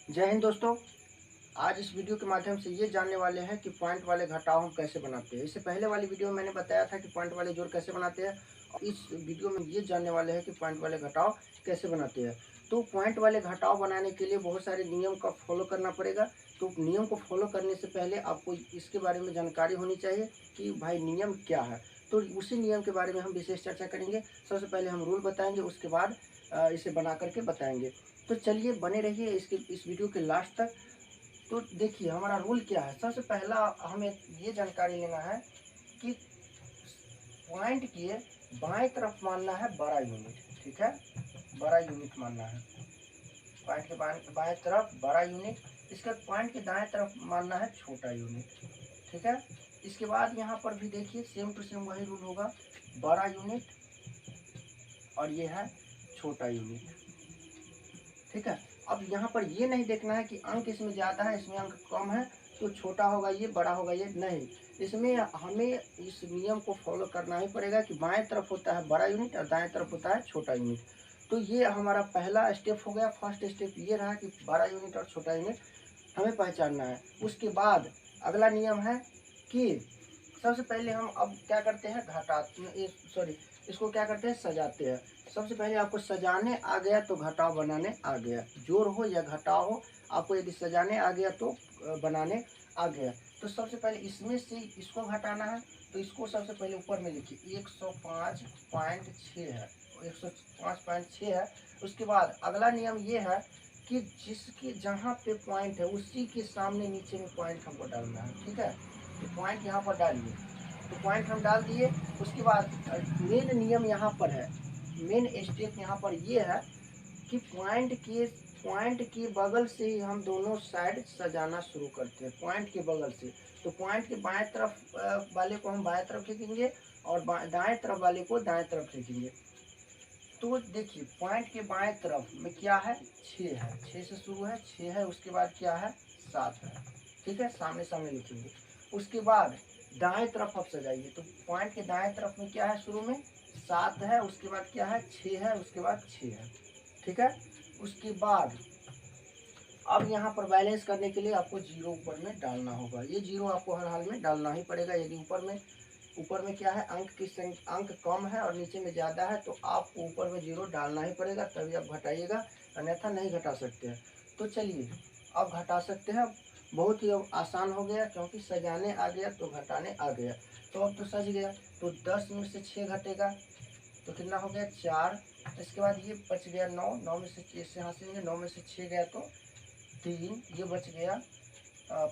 जय हिंद दोस्तों। आज इस वीडियो के माध्यम से ये जानने वाले हैं कि पॉइंट वाले घटाव हम कैसे बनाते हैं। इससे पहले वाली वीडियो में मैंने बताया था कि पॉइंट वाले जोड़ कैसे बनाते हैं, और इस वीडियो में ये जानने वाले हैं कि पॉइंट वाले घटाव कैसे बनाते हैं। तो पॉइंट वाले घटाव बनाने के लिए बहुत सारे नियम का फॉलो करना पड़ेगा। तो नियम को फॉलो करने से पहले आपको इसके बारे में जानकारी होनी चाहिए कि भाई नियम क्या है। तो उसी नियम के बारे में हम विशेष चर्चा करेंगे। सबसे पहले हम रूल बताएंगे, उसके बाद इसे बना करके बताएंगे। तो चलिए बने रहिए इस वीडियो के लास्ट तक। तो देखिए हमारा रूल क्या है। सबसे पहला हमें ये जानकारी लेना है कि पॉइंट के बाएं तरफ मानना है बड़ा यूनिट। ठीक है, बड़ा यूनिट मानना है। पॉइंट के बाएं तरफ बड़ा यूनिट, इसके बाद पॉइंट के दाएं तरफ मानना है छोटा यूनिट। ठीक है, इसके बाद यहाँ पर भी देखिए सेम टू सेम वही रूल होगा, बड़ा यूनिट और ये है छोटा यूनिट। ठीक है, अब यहाँ पर ये नहीं देखना है कि अंक इसमें ज़्यादा है इसमें अंक कम है तो छोटा होगा ये बड़ा होगा ये, नहीं। इसमें हमें इस नियम को फॉलो करना ही पड़ेगा कि बाएं तरफ होता है बड़ा यूनिट और दाएं तरफ होता है छोटा यूनिट। तो ये हमारा पहला स्टेप हो गया। फर्स्ट स्टेप ये रहा कि बड़ा यूनिट और छोटा यूनिट हमें पहचानना है। उसके बाद अगला नियम है कि सबसे पहले हम अब क्या करते हैं, इसको क्या करते हैं, सजाते हैं। सबसे पहले आपको सजाने आ गया तो घटाव बनाने आ गया। जोड़ हो या घटाव हो, आपको यदि सजाने आ गया तो बनाने आ गया। तो सबसे पहले इसमें से इसको घटाना है, तो इसको सबसे पहले ऊपर में लिखिए 105.6 है, 105.6 है। उसके बाद अगला नियम ये है कि जिसके जहाँ पे पॉइंट है उसी के सामने नीचे में पॉइंट हमको डालना है। ठीक है, तो पॉइंट यहाँ पर डालिए, तो पॉइंट हम डाल दिए। उसके बाद मेन नियम यहाँ पर है, मेन स्टेप यहाँ पर ये है कि पॉइंट के बगल से ही हम दोनों साइड सजाना शुरू करते हैं, पॉइंट के बगल से। तो पॉइंट के बाएं तरफ वाले को हम बाएं तरफ खींचेंगे और दाएं तरफ वाले को दाएं तरफ खींचेंगे। तो देखिए पॉइंट के बाएं तरफ में क्या है, 6 है, 6 से शुरू है, 6 है। उसके बाद क्या है, 7 है। ठीक है, सामने सामने लिखेंगे। उसके बाद दाएं तरफ आप सजाइए, तो पॉइंट के दाएं तरफ में क्या है, शुरू में 7 है, उसके बाद क्या है, 6 है, उसके बाद 6 है। ठीक है, उसके बाद अब यहाँ पर बैलेंस करने के लिए आपको जीरो ऊपर में डालना होगा। ये जीरो आपको हर हाल में डालना ही पड़ेगा। यदि ऊपर में क्या है, अंक कम है और नीचे में ज़्यादा है तो आपको ऊपर में जीरो डालना ही पड़ेगा, तभी आप घटाइएगा, अन्यथा नहीं घटा सकते हैं। तो चलिए अब घटा सकते हैं। बहुत ही अब आसान हो गया क्योंकि सजाने आ गया तो घटाने आ गया। तो अब तो सज गया, तो 10 में से 6 घटेगा तो कितना हो गया, 4। इसके बाद ये बच गया 9, 9 में से इससे हासिलेंगे, 9 में से 6 गया तो 3, ये बच गया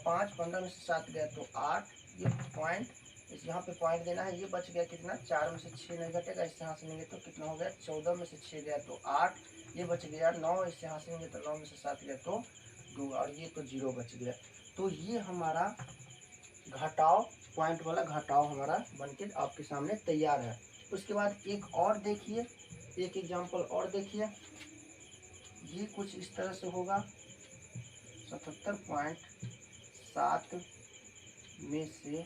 5, 15 में से 7 गया तो 8। ये पॉइंट, इस यहाँ पे पॉइंट देना है। ये बच गया कितना, 4 में से 6 नहीं घटेगा, इससे हासिलेंगे तो कितना हो गया, 14 में से 6 गया तो 8। ये बच गया 9, इससे हासिलेंगे तो 9 में से 7 गया तो 2, और ये तो 0 बच गया। तो ये हमारा घटाव, पॉइंट वाला घटाव हमारा बनके आपके सामने तैयार है। उसके बाद एक और देखिए, एक एग्जाम्पल और देखिए। ये कुछ इस तरह से होगा, 77.7 में से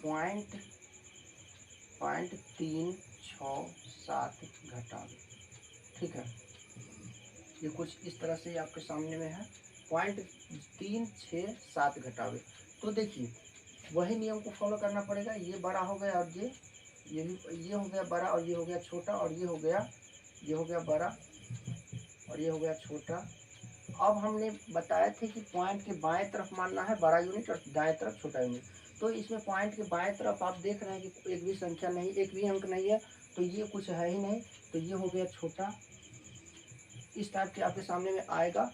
पॉइंट 367 घटावे। ठीक है, ये कुछ इस तरह से आपके सामने में है, 0.367 घटावे। तो देखिए वही नियम को फॉलो करना पड़ेगा। ये बड़ा हो गया और ये भी, ये हो गया बड़ा और ये हो गया छोटा, और ये हो गया बड़ा और ये हो गया छोटा। अब हमने बताए थे कि पॉइंट के बाएं तरफ मानना है बड़ा यूनिट और दाएं तरफ छोटा यूनिट। तो इसमें पॉइंट के बाएं तरफ आप देख रहे हैं कि एक भी संख्या नहीं, एक भी अंक नहीं है, तो ये कुछ है ही नहीं। तो ये हो गया छोटा। इस टाइप के आपके सामने में आएगा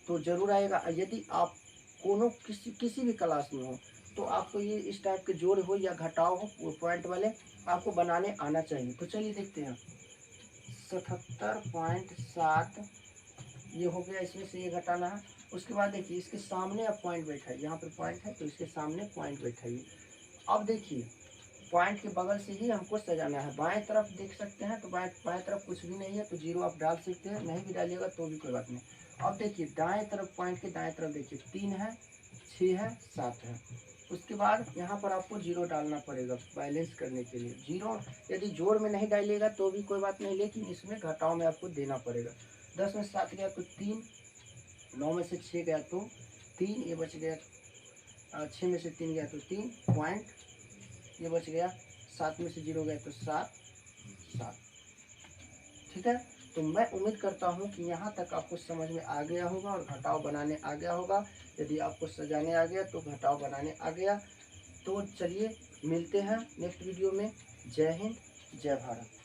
तो जरूर आएगा। यदि आप कोनो किसी भी क्लास में हो तो आपको ये इस टाइप के जोड़ हो या घटाव हो पॉइंट वाले आपको बनाने आना चाहिए। तो चलिए देखते हैं, 77.7 ये हो गया, इसमें से ये घटाना है। उसके बाद देखिए इसके सामने अब पॉइंट बैठा है, यहाँ पर पॉइंट है तो इसके सामने पॉइंट बैठाइए। अब देखिए पॉइंट के बगल से ही हमको सजाना है। बाएं तरफ देख सकते हैं तो बाएं तरफ कुछ भी नहीं है तो जीरो आप डाल सकते हैं, नहीं भी डालिएगा तो भी कोई बात नहीं। अब देखिए दाएं तरफ, पॉइंट के दाएं तरफ देखिए 3 है, 6 है, 7 है। उसके बाद यहाँ पर आपको जीरो डालना पड़ेगा बैलेंस करने के लिए। जीरो यदि जोड़ में नहीं डालिएगा तो भी कोई बात नहीं, लेकिन इसमें घटाव में आपको देना पड़ेगा। 10 में से 7 गया तो 3, 9 में से 6 गया तो 3, ये बच गया 6 में से 3 गया तो 3 पॉइंट, ये बच गया 7 में से 0 गया तो 7, 7। ठीक है, तो मैं उम्मीद करता हूँ कि यहाँ तक आपको समझ में आ गया होगा और घटाव बनाने आ गया होगा। यदि आपको सजाने आ गया तो घटाव बनाने आ गया। तो चलिए मिलते हैं नेक्स्ट वीडियो में। जय हिंद, जय भारत।